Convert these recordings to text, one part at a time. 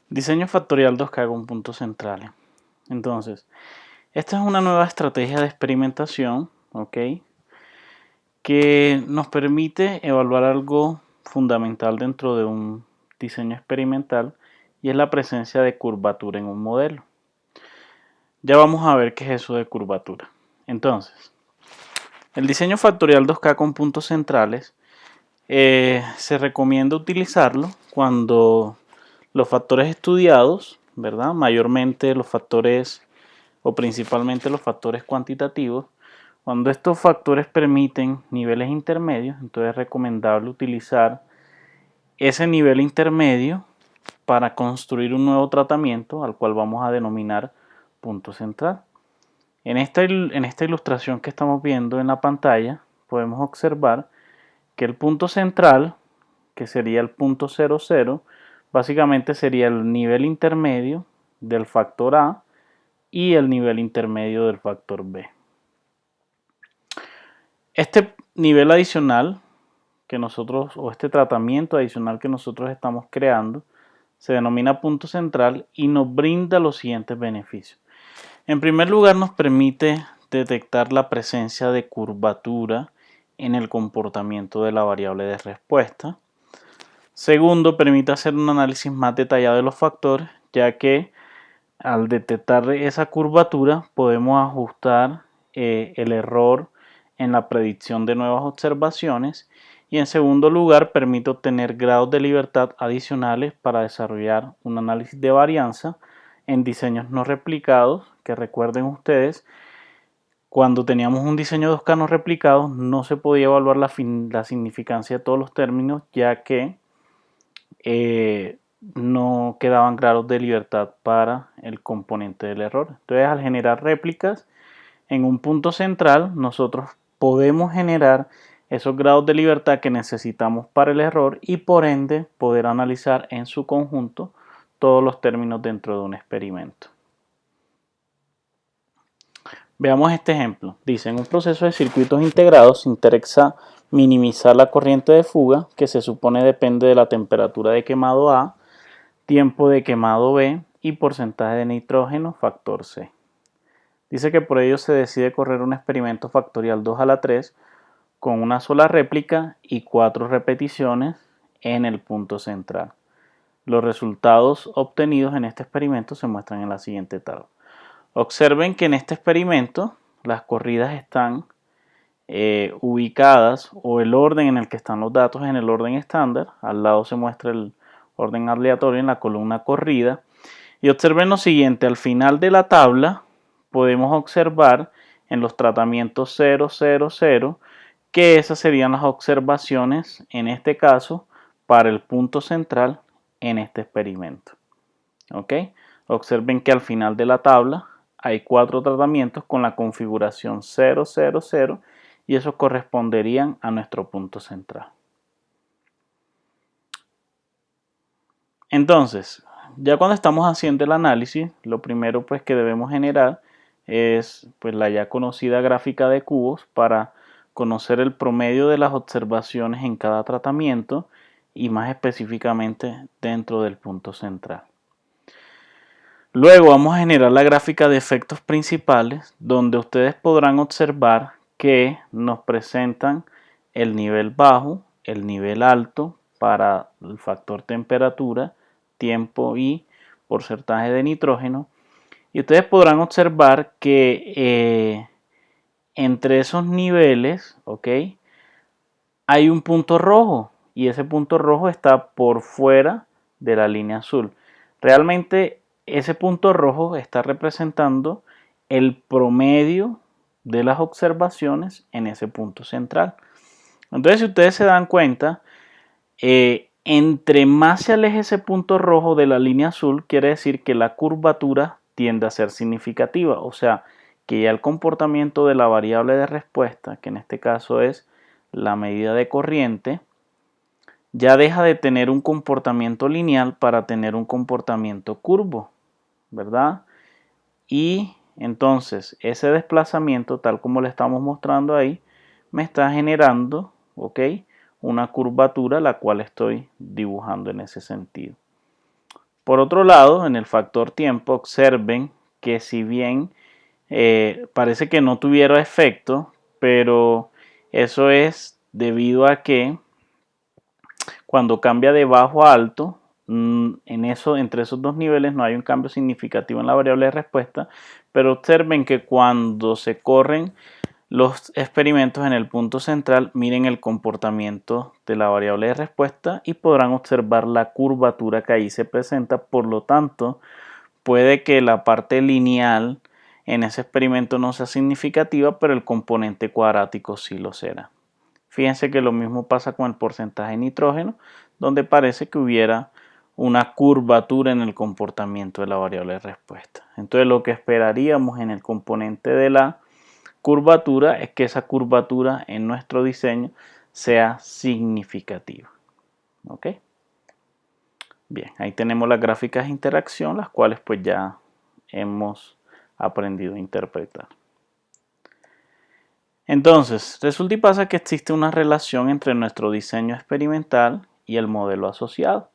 Diseño factorial 2K con puntos centrales. Entonces, esta es una nueva estrategia de experimentación, ¿ok? Que nos permite evaluar algo fundamental dentro de un diseño experimental y es la presencia de curvatura en un modelo. Ya vamos a ver qué es eso de curvatura. Entonces, el diseño factorial 2K con puntos centrales se recomienda utilizarlo cuando los factores estudiados, ¿verdad? Mayormente los factores o principalmente los factores cuantitativos, cuando estos factores permiten niveles intermedios, entonces es recomendable utilizar ese nivel intermedio para construir un nuevo tratamiento al cual vamos a denominar punto central. En esta ilustración que estamos viendo en la pantalla podemos observar que el punto central, que sería el punto 00, básicamente sería el nivel intermedio del factor A y el nivel intermedio del factor B. Este nivel adicional que nosotros, o este tratamiento adicional que nosotros estamos creando, se denomina punto central y nos brinda los siguientes beneficios. En primer lugar, nos permite detectar la presencia de curvatura en el comportamiento de la variable de respuesta. Segundo, permite hacer un análisis más detallado de los factores, ya que al detectar esa curvatura podemos ajustar el error en la predicción de nuevas observaciones. Y en segundo lugar, permite obtener grados de libertad adicionales para desarrollar un análisis de varianza en diseños no replicados, que recuerden ustedes, cuando teníamos un diseño 2K no replicado no se podía evaluar la significancia de todos los términos, ya que no quedaban grados de libertad para el componente del error. Entonces, al generar réplicas en un punto central, nosotros podemos generar esos grados de libertad que necesitamos para el error y por ende poder analizar en su conjunto todos los términos dentro de un experimento. Veamos este ejemplo. Dice, en un proceso de circuitos integrados se interesa minimizar la corriente de fuga, que se supone depende de la temperatura de quemado A, tiempo de quemado B y porcentaje de nitrógeno, factor C. Dice que por ello se decide correr un experimento factorial 2 a la 3 con una sola réplica y 4 repeticiones en el punto central. Los resultados obtenidos en este experimento se muestran en la siguiente tabla. Observen que en este experimento las corridas están ubicadas, o el orden en el que están los datos en el orden estándar. Al lado se muestra el orden aleatorio en la columna corrida. Y observen lo siguiente, al final de la tabla podemos observar en los tratamientos 0, 0, 0, que esas serían las observaciones, en este caso, para el punto central en este experimento. ¿Ok? Observen que al final de la tabla hay 4 tratamientos con la configuración 0, 0, 0 y esos corresponderían a nuestro punto central. Entonces, ya cuando estamos haciendo el análisis, lo primero pues que debemos generar es pues la ya conocida gráfica de cubos para conocer el promedio de las observaciones en cada tratamiento y más específicamente dentro del punto central. Luego vamos a generar la gráfica de efectos principales, donde ustedes podrán observar que nos presentan el nivel bajo, el nivel alto para el factor temperatura, tiempo y porcentaje de nitrógeno. Y ustedes podrán observar que entre esos niveles, ¿ok?, hay un punto rojo y ese punto rojo está por fuera de la línea azul. Realmente ese punto rojo está representando el promedio de las observaciones en ese punto central. Entonces, si ustedes se dan cuenta, entre más se aleje ese punto rojo de la línea azul, quiere decir que la curvatura tiende a ser significativa, o sea, que ya el comportamiento de la variable de respuesta, que en este caso es la medida de corriente, ya deja de tener un comportamiento lineal para tener un comportamiento curvo, ¿verdad? Y entonces ese desplazamiento, tal como le estamos mostrando ahí, me está generando, ¿ok?, una curvatura la cual estoy dibujando en ese sentido. Por otro lado, en el factor tiempo, observen que si bien parece que no tuviera efecto, pero eso es debido a que cuando cambia de bajo a alto, entre esos dos niveles no hay un cambio significativo en la variable de respuesta, pero observen que cuando se corren los experimentos en el punto central, miren el comportamiento de la variable de respuesta y podrán observar la curvatura que ahí se presenta. Por lo tanto, puede que la parte lineal en ese experimento no sea significativa, pero el componente cuadrático sí lo será. Fíjense que lo mismo pasa con el porcentaje de nitrógeno, donde parece que hubiera una curvatura en el comportamiento de la variable de respuesta. Entonces lo que esperaríamos en el componente de la curvatura es que esa curvatura en nuestro diseño sea significativa. ¿Ok? Bien, ahí tenemos las gráficas de interacción, las cuales pues ya hemos aprendido a interpretar. Entonces, resulta y pasa que existe una relación entre nuestro diseño experimental y el modelo asociado.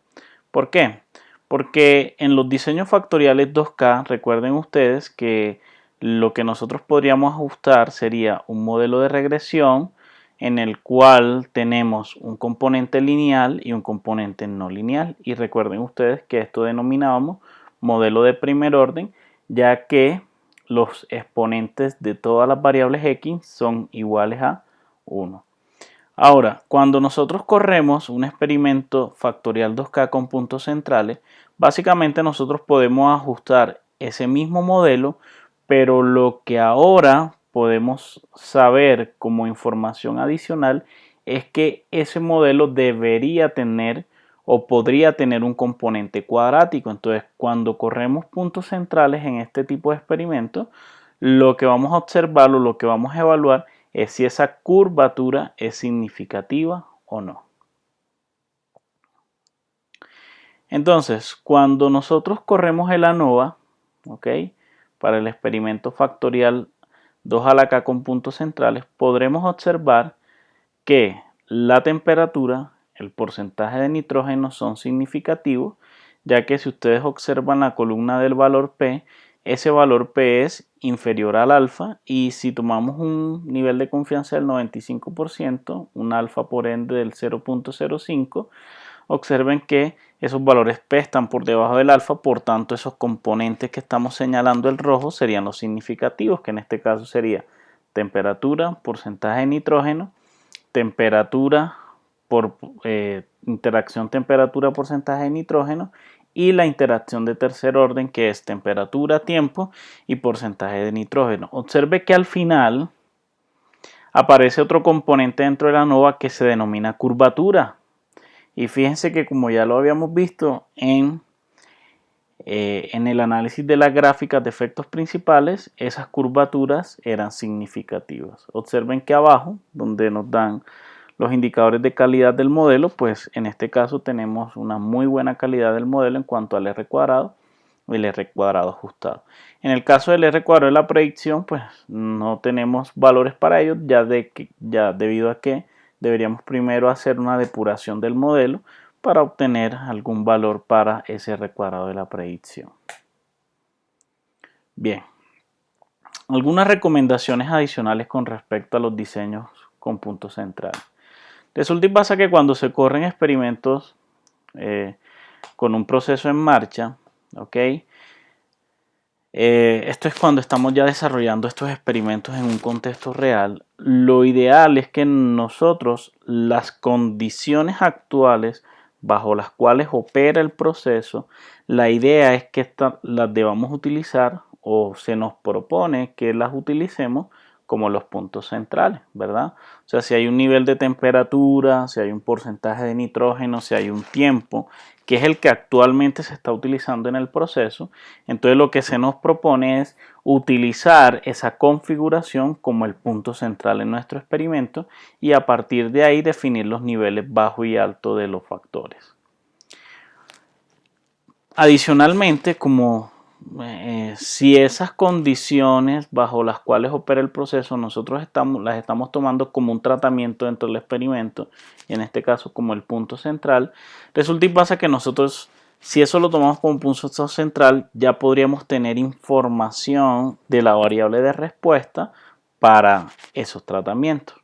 ¿Por qué? Porque en los diseños factoriales 2K, recuerden ustedes que lo que nosotros podríamos ajustar sería un modelo de regresión en el cual tenemos un componente lineal y un componente no lineal. Y recuerden ustedes que esto denominábamos modelo de primer orden, ya que los exponentes de todas las variables x son iguales a 1. Ahora, cuando nosotros corremos un experimento factorial 2K con puntos centrales, básicamente nosotros podemos ajustar ese mismo modelo, pero lo que ahora podemos saber como información adicional es que ese modelo debería tener o podría tener un componente cuadrático. Entonces, cuando corremos puntos centrales en este tipo de experimentos, lo que vamos a observar o lo que vamos a evaluar es si esa curvatura es significativa o no. Entonces, cuando nosotros corremos el ANOVA, ¿ok?, para el experimento factorial 2 a la K con puntos centrales, podremos observar que la temperatura, el porcentaje de nitrógeno son significativos, ya que si ustedes observan la columna del valor P, ese valor P es inferior al alfa, y si tomamos un nivel de confianza del 95%, un alfa por ende del 0.05, observen que esos valores P están por debajo del alfa, por tanto esos componentes que estamos señalando el rojo serían los significativos, que en este caso sería temperatura, porcentaje de nitrógeno, temperatura por interacción temperatura porcentaje de nitrógeno, y la interacción de tercer orden, que es temperatura, tiempo y porcentaje de nitrógeno. Observe que al final aparece otro componente dentro de la ANOVA que se denomina curvatura, y fíjense que, como ya lo habíamos visto en el análisis de las gráficas de efectos principales, esas curvaturas eran significativas. Observen que abajo, donde nos dan los indicadores de calidad del modelo, pues en este caso tenemos una muy buena calidad del modelo en cuanto al R cuadrado y el R cuadrado ajustado. En el caso del R cuadrado de la predicción, pues no tenemos valores para ellos, ya debido a que deberíamos primero hacer una depuración del modelo para obtener algún valor para ese R cuadrado de la predicción. Bien, algunas recomendaciones adicionales con respecto a los diseños con puntos centrales. Resulta y pasa que cuando se corren experimentos con un proceso en marcha, ¿ok?, esto es cuando estamos ya desarrollando estos experimentos en un contexto real. Lo ideal es que nosotros las condiciones actuales bajo las cuales opera el proceso, la idea es que las debamos utilizar, o se nos propone que las utilicemos como los puntos centrales, ¿verdad? O sea, si hay un nivel de temperatura, si hay un porcentaje de nitrógeno, si hay un tiempo, que es el que actualmente se está utilizando en el proceso, entonces lo que se nos propone es utilizar esa configuración como el punto central en nuestro experimento, y a partir de ahí definir los niveles bajo y alto de los factores. Adicionalmente, como si esas condiciones bajo las cuales opera el proceso nosotros las estamos tomando como un tratamiento dentro del experimento, y en este caso como el punto central, resulta y pasa que nosotros Si eso lo tomamos como punto central, ya podríamos tener información de la variable de respuesta para esos tratamientos.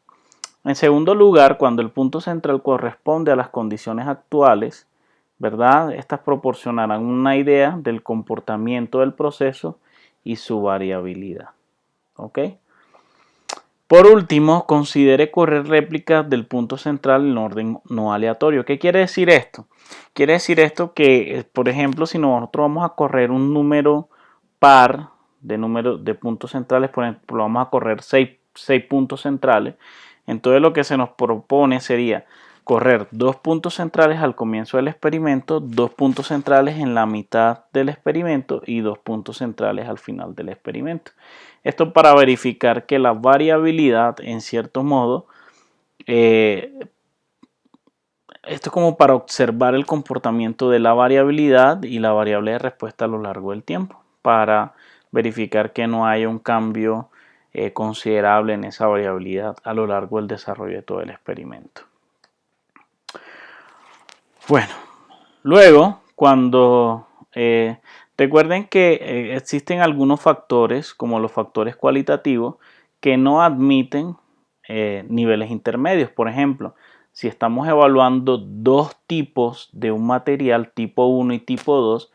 En segundo lugar, cuando el punto central corresponde a las condiciones actuales, ¿verdad? Estas proporcionarán una idea del comportamiento del proceso y su variabilidad. ¿Ok? Por último, considere correr réplicas del punto central en orden no aleatorio. ¿Qué quiere decir esto? Quiere decir esto que, por ejemplo, si nosotros vamos a correr un número par de puntos centrales, por ejemplo, vamos a correr 6 puntos centrales, entonces lo que se nos propone sería correr 2 puntos centrales al comienzo del experimento, 2 puntos centrales en la mitad del experimento y 2 puntos centrales al final del experimento. Esto para verificar que la variabilidad, en cierto modo, esto es como para observar el comportamiento de la variabilidad y la variable de respuesta a lo largo del tiempo, para verificar que no haya un cambio considerable en esa variabilidad a lo largo del desarrollo de todo el experimento. Bueno, luego, cuando recuerden que existen algunos factores, como los factores cualitativos, que no admiten niveles intermedios. Por ejemplo, si estamos evaluando dos tipos de un material, tipo 1 y tipo 2,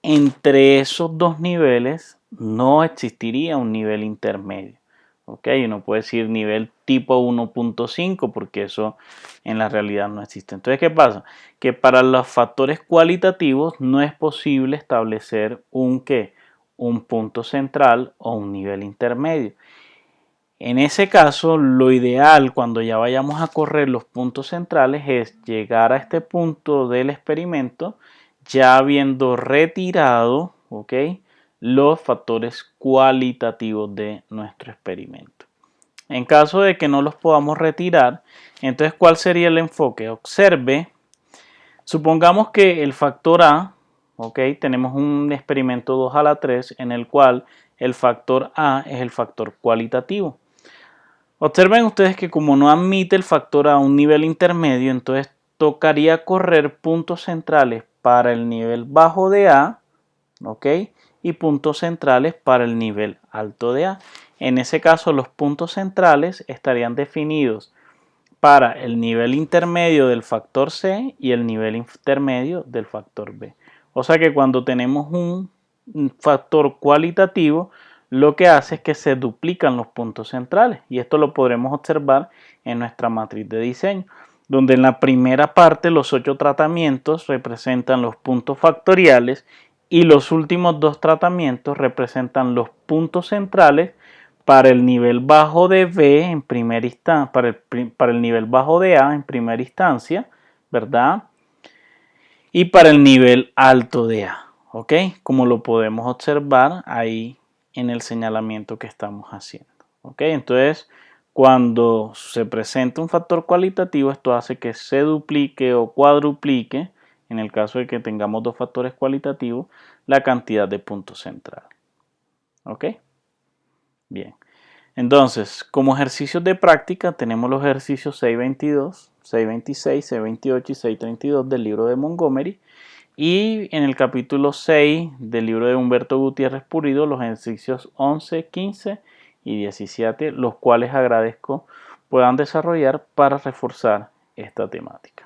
entre esos dos niveles no existiría un nivel intermedio. ¿Ok? Uno puede decir nivel tipo 1.5 porque eso en la realidad no existe. Entonces, ¿qué pasa? Que para los factores cualitativos no es posible establecer un punto central o un nivel intermedio. En ese caso, lo ideal cuando ya vayamos a correr los puntos centrales es llegar a este punto del experimento ya habiendo retirado, ¿ok?, los factores cualitativos de nuestro experimento. En caso de que no los podamos retirar, entonces, ¿cuál sería el enfoque? Observe, supongamos que el factor A, ¿ok?, tenemos un experimento 2 a la 3 en el cual el factor A es el factor cualitativo. Observen ustedes que como no admite el factor a un nivel intermedio, entonces tocaría correr puntos centrales para el nivel bajo de A, ¿ok?, y puntos centrales para el nivel alto de A. En ese caso, los puntos centrales estarían definidos para el nivel intermedio del factor C y el nivel intermedio del factor B. O sea que cuando tenemos un factor cualitativo, lo que hace es que se duplican los puntos centrales, y esto lo podremos observar en nuestra matriz de diseño, donde en la primera parte los 8 tratamientos representan los puntos factoriales y los últimos 2 tratamientos representan los puntos centrales para el nivel bajo de B en primera instancia, para el nivel bajo de A en primera instancia, ¿verdad? Y para el nivel alto de A, ¿ok? Como lo podemos observar ahí en el señalamiento que estamos haciendo, ¿ok? Entonces, cuando se presenta un factor cualitativo, esto hace que se duplique o cuadruplique, en el caso de que tengamos dos factores cualitativos, la cantidad de puntos centrales, ¿ok? Bien. Entonces, como ejercicios de práctica tenemos los ejercicios 622, 626, 628 y 632 del libro de Montgomery, y en el capítulo 6 del libro de Humberto Gutiérrez Pulido los ejercicios 11, 15 y 17, los cuales agradezco puedan desarrollar para reforzar esta temática.